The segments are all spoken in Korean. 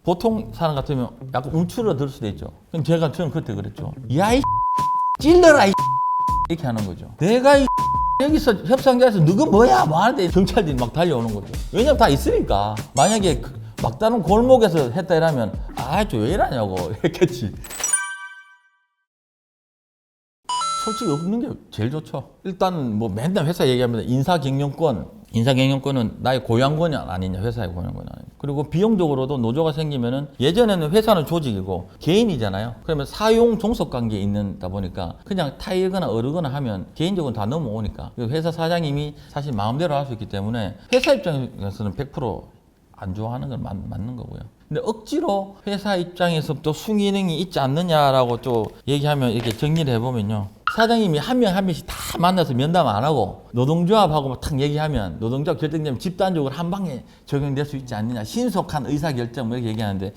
보통 사람 같으면 약간 움츠러들 수도 있죠. 그럼 저는 그때 그랬죠. 야, 이 찔러라, 이 이렇게 하는 거죠. 내가 여기서 협상자에서 누구 뭐야 뭐 하는데 경찰들이 막 달려오는 거죠. 왜냐면 다 있으니까. 만약에 막다른 골목에서 했다 이러면 저 왜 이러냐고 했겠지. 솔직히 없는 게 제일 좋죠. 일단 뭐 맨날 회사 얘기하면 인사경영권은 나의 고유한권이 아니냐, 회사의 고유한권이 아니냐. 그리고 비용적으로도 노조가 생기면은 예전에는 회사는 조직이고 개인이잖아요. 그러면 사용 종속 관계에 있다 보니까 그냥 타이거나 어르거나 하면 개인적으로 다 넘어오니까 회사 사장님이 사실 마음대로 할 수 있기 때문에 회사 입장에서는 100%안 좋아하는 건 맞는 거고요. 근데 억지로 회사 입장에서부터 순기능이 있지 않느냐라고 또 얘기하면 이렇게 정리를 해보면요. 사장님이 한 명 한 명씩 다 만나서 면담 안 하고 노동조합하고 탁 얘기하면 노동조합 결정되면 집단적으로 한 방에 적용될 수 있지 않느냐. 신속한 의사결정 뭐 이렇게 얘기하는데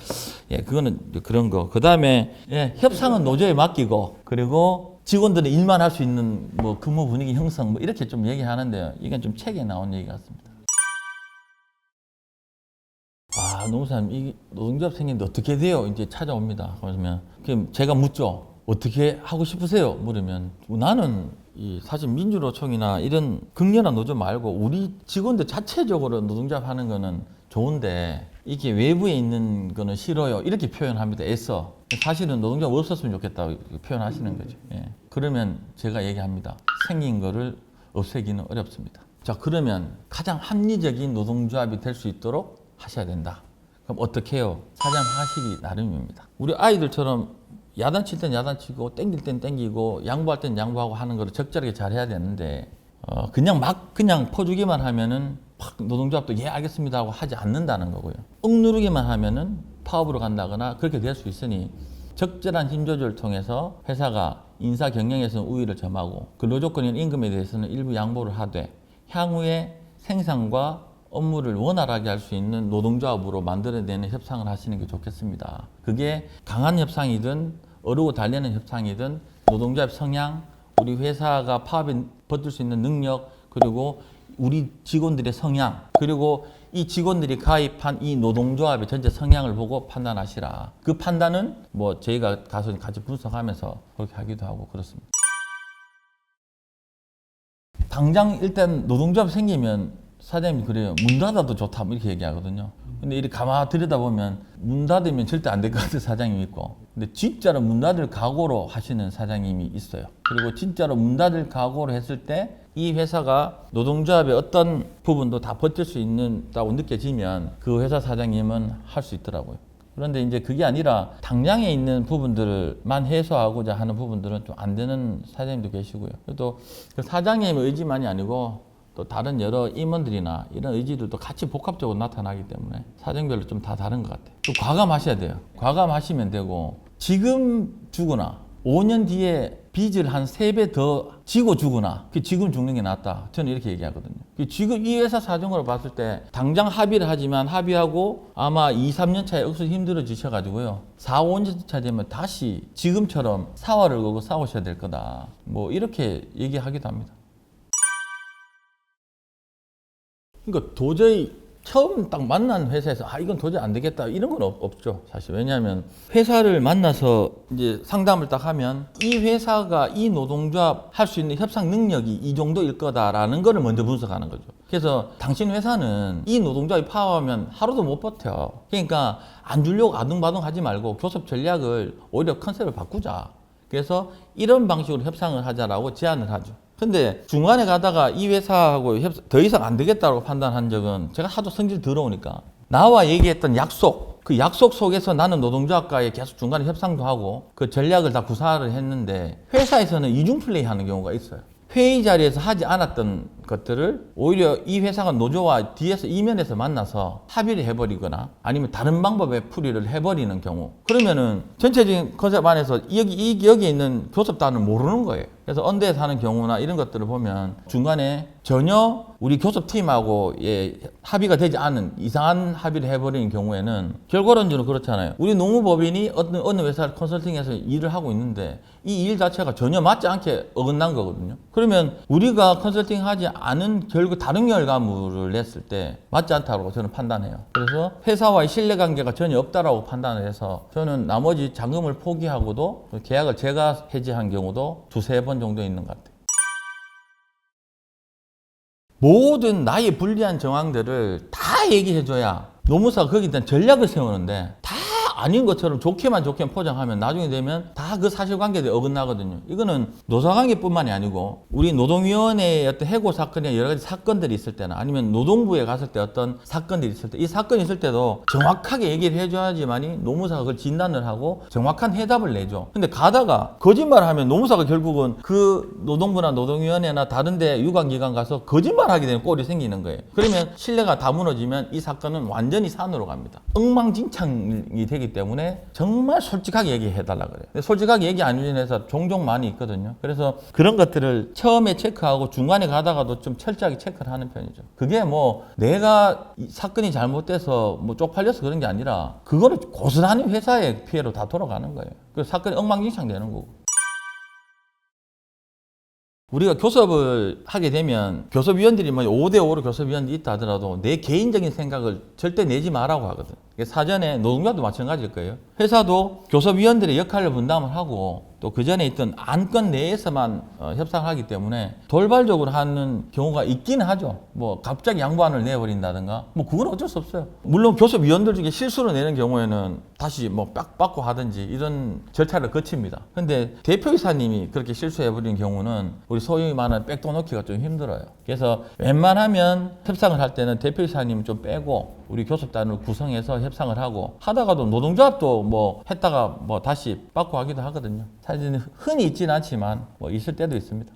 그거는 그런 거. 그 다음에 협상은 노조에 맡기고 그리고 직원들은 일만 할 수 있는 뭐 근무 분위기 형성 뭐 이렇게 좀 얘기하는데요. 이건 좀 책에 나온 얘기 같습니다. 노무사님, 이 노동조합 생겼는데 어떻게 돼요? 이제 찾아옵니다. 그러면 제가 묻죠. 어떻게 하고 싶으세요? 물으면 나는 사실 민주노총이나 이런 극렬한 노조 말고 우리 직원들 자체적으로 노동조합 하는 거는 좋은데 이게 외부에 있는 거는 싫어요. 이렇게 표현합니다. 애써. 사실은 노동조합 없었으면 좋겠다고 표현하시는 거죠. 그러면 제가 얘기합니다. 생긴 거를 없애기는 어렵습니다. 자, 그러면 가장 합리적인 노동조합이 될 수 있도록 하셔야 된다. 그럼 어떻게 해요? 사장하시기 나름입니다. 우리 아이들처럼 야단칠 땐 야단치고 땡길 땐 땡기고 양보할 땐 양보하고 하는 거를 적절하게 잘 해야 되는데 그냥 퍼주기만 하면은 팍 노동조합도 알겠습니다 하고 하지 않는다는 거고요. 억누르기만 하면은 파업으로 간다거나 그렇게 될 수 있으니 적절한 힘 조절을 통해서 회사가 인사 경영에서는 우위를 점하고 근로조건이나 임금에 대해서는 일부 양보를 하되 향후에 생산과 업무를 원활하게 할 수 있는 노동조합으로 만들어내는 협상을 하시는 게 좋겠습니다. 그게 강한 협상이든 어르고 달래는 협상이든 노동조합 성향, 우리 회사가 파업에 버틸 수 있는 능력, 그리고 우리 직원들의 성향, 그리고 이 직원들이 가입한 이 노동조합의 전체 성향을 보고 판단하시라. 그 판단은 뭐 저희가 가서 같이 분석하면서 그렇게 하기도 하고 그렇습니다. 당장 일단 노동조합 생기면 사장님이 그래요. 문 닫아도 좋다. 이렇게 얘기하거든요. 근데 이렇게 가만히 들여다보면 문 닫으면 절대 안 될 것 같은 사장님이 있고, 근데 진짜로 문 닫을 각오로 하시는 사장님이 있어요. 그리고 진짜로 문 닫을 각오로 했을 때 이 회사가 노동조합의 어떤 부분도 다 버틸 수 있다고 느껴지면 그 회사 사장님은 할 수 있더라고요. 그런데 이제 그게 아니라 당장에 있는 부분들만 해소하고자 하는 부분들은 좀 안 되는 사장님도 계시고요. 또 그 사장님의 의지만이 아니고 또 다른 여러 임원들이나 이런 의지들도 같이 복합적으로 나타나기 때문에 사정별로 좀 다 다른 것 같아요. 또 과감하셔야 돼요. 과감하시면 되고 지금 죽으나 5년 뒤에 빚을 한 3배 더 지고 죽으나 지금 죽는 게 낫다. 저는 이렇게 얘기하거든요. 지금 이 회사 사정으로 봤을 때 당장 합의를 하지만 합의하고 아마 2, 3년 차에 억수 힘들어지셔가지고요. 4, 5년 차 되면 다시 지금처럼 사활을 걸고 싸우셔야 될 거다. 뭐 이렇게 얘기하기도 합니다. 그러니까 도저히 처음 딱 만난 회사에서 이건 도저히 안 되겠다 이런 건 없죠. 사실 왜냐하면 회사를 만나서 이제 상담을 딱 하면 이 회사가 이 노동조합 할 수 있는 협상 능력이 이 정도일 거다라는 거를 먼저 분석하는 거죠. 그래서 당신 회사는 이 노동조합이 파업하면 하루도 못 버텨. 그러니까 안 주려고 아둥바둥 하지 말고 교섭 전략을 오히려 컨셉을 바꾸자. 그래서 이런 방식으로 협상을 하자라고 제안을 하죠. 근데 중간에 가다가 이 회사하고 더 이상 안 되겠다고 판단한 적은 제가 하도 성질 더러우니까 나와 얘기했던 약속, 그 약속 속에서 나는 노동조합과에 계속 중간에 협상도 하고 그 전략을 다 구사를 했는데 회사에서는 이중 플레이 하는 경우가 있어요. 회의 자리에서 하지 않았던 것들을 오히려 이 회사가 노조와 뒤에서 이면에서 만나서 합의를 해버리거나 아니면 다른 방법의 풀이를 해버리는 경우, 그러면은 전체적인 컨셉 안에서 여기 있는 교섭단을 모르는 거예요. 그래서 언대에서 하는 경우나 이런 것들을 보면 중간에 전혀 우리 교섭팀하고 합의가 되지 않은 이상한 합의를 해버리는 경우에는 결과론적으로 그렇잖아요. 우리 노무법인이 어느 회사 컨설팅에서 일을 하고 있는데 이 일 자체가 전혀 맞지 않게 어긋난 거거든요. 그러면 우리가 컨설팅 하지 않은 결국 다른 결과물을 냈을 때 맞지 않다고 저는 판단해요. 그래서 회사와의 신뢰관계가 전혀 없다라고 판단을 해서 저는 나머지 잔금을 포기하고도 계약을 제가 해지한 경우도 두세 번 정도 있는 것 같아요. 모든 나의 불리한 정황들을 다 얘기해줘야 노무사가 거기에 대한 전략을 세우는데 다 아닌 것처럼 좋게만 포장하면 나중에 되면 다 그 사실관계에 어긋나거든요. 이거는 노사관계뿐만이 아니고 우리 노동위원회의 어떤 해고 사건이나 여러 가지 사건들이 있을 때나 아니면 노동부에 갔을 때 어떤 사건들이 있을 때 이 사건이 있을 때도 정확하게 얘기를 해줘야지만이 노무사가 그걸 진단을 하고 정확한 해답을 내죠. 근데 가다가 거짓말하면 노무사가 결국은 그 노동부나 노동위원회나 다른 데 유관기관 가서 거짓말하게 되는 꼴이 생기는 거예요. 그러면 신뢰가 다 무너지면 이 사건은 완전히 산으로 갑니다. 엉망진창이 되기 때문에 정말 솔직하게 얘기해달라 그래요. 근데 솔직하게 얘기 안 해주는 회사 종종 많이 있거든요. 그래서 그런 것들을 처음에 체크하고 중간에 가다가도 좀 철저하게 체크를 하는 편이죠. 그게 뭐 내가 이 사건이 잘못돼서 뭐 쪽팔려서 그런 게 아니라 그거를 고스란히 회사의 피해로 다 돌아가는 거예요. 그 사건이 엉망진창 되는 거고. 우리가 교섭을 하게 되면 교섭위원들이 뭐 5대5로 교섭위원들이 있다 하더라도 내 개인적인 생각을 절대 내지 말라고 하거든. 사전에 노동자도 마찬가지일 거예요. 회사도 교섭위원들의 역할을 분담을 하고 또 그 전에 있던 안건 내에서만 협상하기 때문에 돌발적으로 하는 경우가 있기는 하죠. 뭐 갑자기 양보안을 내버린다든가 뭐 그건 어쩔 수 없어요. 물론 교섭위원들 중에 실수로 내는 경우에는 다시 뭐 빡 받고 하든지 이런 절차를 거칩니다. 근데 대표이사님이 그렇게 실수해버린 경우는 우리 소위 말하는 백도 넣기가 좀 힘들어요. 그래서 웬만하면 협상을 할 때는 대표이사님 좀 빼고 우리 교섭단을 구성해서 협상을 하고 하다가도 노동조합도 뭐 했다가 뭐 다시 받고 하기도 하거든요. 사실은 흔히 있지는 않지만 뭐 있을 때도 있습니다.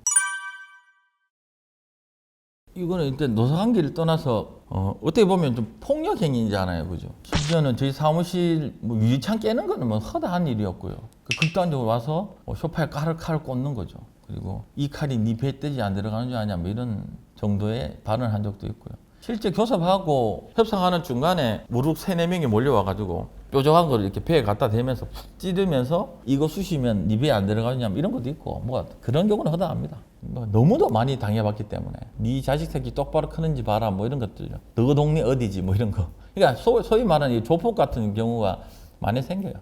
이거는 일단 노사관계를 떠나서 어떻게 보면 좀 폭력 행위잖아요, 그죠? 심지어는 저희 사무실 뭐 유리창 깨는 거는 뭐 허다한 일이었고요. 그 극단적으로 와서 소파에 칼을 꽂는 거죠. 그리고 이 칼이 네 배에 떼지 안 들어가는 줄 아냐 뭐 이런 정도의 발언을 한 적도 있고요. 실제 교섭하고 협상하는 중간에 무릎 3-4명이 몰려와가지고 뾰족한 거를 이렇게 배에 갖다 대면서 푹 찌르면서 이거 쑤시면 네 배에 안 들어가냐 이런 것도 있고 뭐 그런 경우는 허다합니다. 뭐 너무도 많이 당해봤기 때문에 네 자식 새끼 똑바로 크는지 봐라 뭐 이런 것들요. 너 동네 어디지 뭐 이런 거. 그러니까 소위 말하는 이 조폭 같은 경우가 많이 생겨요.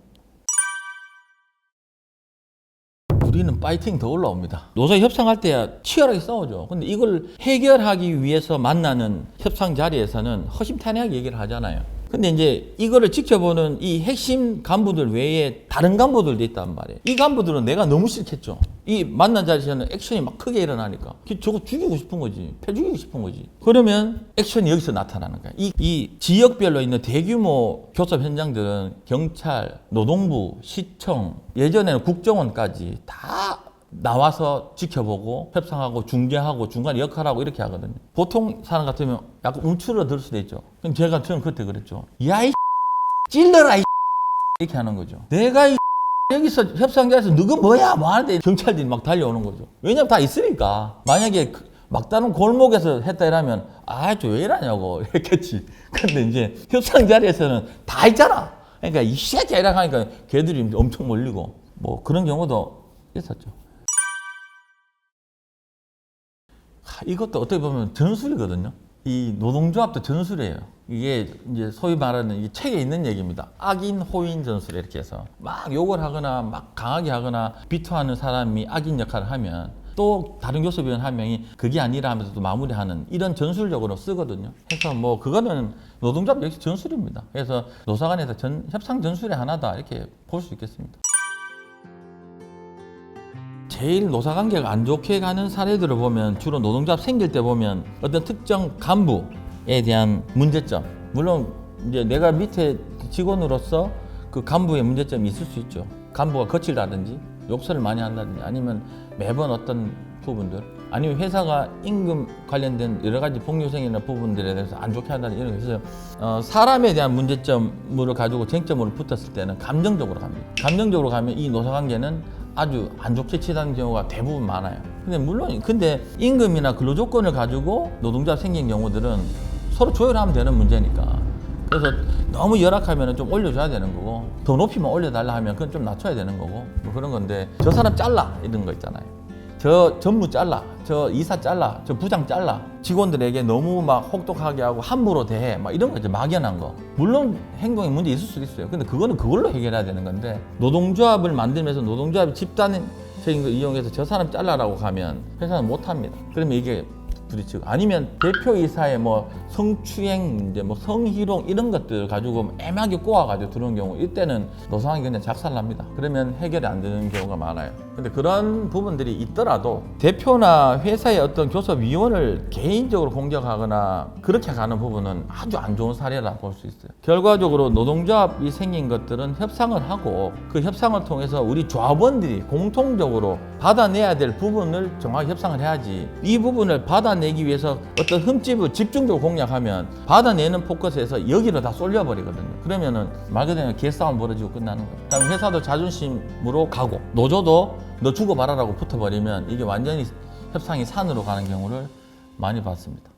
우리는 파이팅 더 올라옵니다. 노사 협상할 때 치열하게 싸우죠. 근데 이걸 해결하기 위해서 만나는 협상 자리에서는 허심탄회하게 얘기를 하잖아요. 근데 이제 이거를 지켜보는 이 핵심 간부들 외에 다른 간부들도 있단 말이에요. 이 간부들은 내가 너무 싫겠죠. 이 만난 자리에서는 액션이 막 크게 일어나니까 저거 죽이고 싶은 거지. 패 죽이고 싶은 거지. 그러면 액션이 여기서 나타나는 거야. 이 지역별로 있는 대규모 교섭 현장들은 경찰, 노동부, 시청, 예전에는 국정원까지 다 나와서 지켜보고 협상하고 중재하고 중간에 역할하고 이렇게 하거든요. 보통 사람 같으면 약간 움츠러들 수도 있죠. 그럼 저는 그때 그랬죠. 야 이 찔러라 이 이렇게 하는 거죠. 내가 이 여기서 협상자에서 누구 뭐야 뭐 하는데 경찰들이 막 달려오는 거죠. 왜냐면 다 있으니까. 만약에 막다른 골목에서 했다 이러면 저 왜 이러냐고 이랬겠지. 근데 이제 협상 자리에서는 다 있잖아. 그러니까 이 새끼야 이렇게 하니까 걔들이 엄청 몰리고 뭐 그런 경우도 있었죠. 이것도 어떻게 보면 전술이거든요. 이 노동조합도 전술이에요. 이게 이제 소위 말하는 이 책에 있는 얘기입니다. 악인, 호인 전술 이렇게 해서 막 욕을 하거나 막 강하게 하거나 비토하는 사람이 악인 역할을 하면 또 다른 교섭위원 한 명이 그게 아니라 하면서 또 마무리하는 이런 전술적으로 쓰거든요. 그래서 뭐 그거는 노동조합 역시 전술입니다. 그래서 노사간에서 협상 전술의 하나다 이렇게 볼 수 있겠습니다. 제일 노사관계가 안 좋게 가는 사례들을 보면 주로 노동조합 생길 때 보면 어떤 특정 간부에 대한 문제점, 물론 이제 내가 밑에 직원으로서 그 간부의 문제점이 있을 수 있죠. 간부가 거칠다든지 욕설을 많이 한다든지 아니면 매번 어떤 부분들 아니면 회사가 임금 관련된 여러 가지 복리후생이나 부분들에 대해서 안 좋게 한다든지 이런 거 있어요. 사람에 대한 문제점을 가지고 쟁점으로 붙었을 때는 감정적으로 갑니다. 감정적으로 가면 이 노사관계는 아주 안 좋게 치닫는 경우가 대부분 많아요. 근데 임금이나 근로조건을 가지고 노동조합 생긴 경우들은 서로 조율하면 되는 문제니까. 그래서 너무 열악하면 좀 올려줘야 되는 거고 더 높이만 올려달라 하면 그건 좀 낮춰야 되는 거고 뭐 그런 건데 저 사람 잘라 이런 거 있잖아요. 저 전무 잘라, 저 이사 잘라, 저 부장 잘라. 직원들에게 너무 막 혹독하게 하고 함부로 대해 막 이런 거 이제 막연한 거. 물론 행동에 문제 있을 수도 있어요. 근데 그거는 그걸로 해결해야 되는 건데 노동조합을 만들면서 노동조합이 집단적인 걸 이용해서 저 사람 잘라라고 가면 회사는 못 합니다. 그러면 이게 부딪히고 아니면 대표이사의 뭐 성추행 문제, 뭐 성희롱 이런 것들 가지고 애매하게 꼬아가지고 들어온 경우 이때는 노상이 그냥 작살납니다. 그러면 해결이 안 되는 경우가 많아요. 근데 그런 부분들이 있더라도 대표나 회사의 어떤 교섭위원을 개인적으로 공격하거나 그렇게 가는 부분은 아주 안 좋은 사례라 볼 수 있어요. 결과적으로 노동조합이 생긴 것들은 협상을 하고 그 협상을 통해서 우리 조합원들이 공통적으로 받아내야 될 부분을 정확히 협상을 해야지 이 부분을 받아내기 위해서 어떤 흠집을 집중적으로 공략하면 받아내는 포커스에서 여기로 다 쏠려버리거든요. 그러면은 말 그대로 개싸움 벌어지고 끝나는 거예요. 그다음에 회사도 자존심으로 가고 노조도 너 죽어봐라라고 붙어버리면 이게 완전히 협상이 산으로 가는 경우를 많이 봤습니다.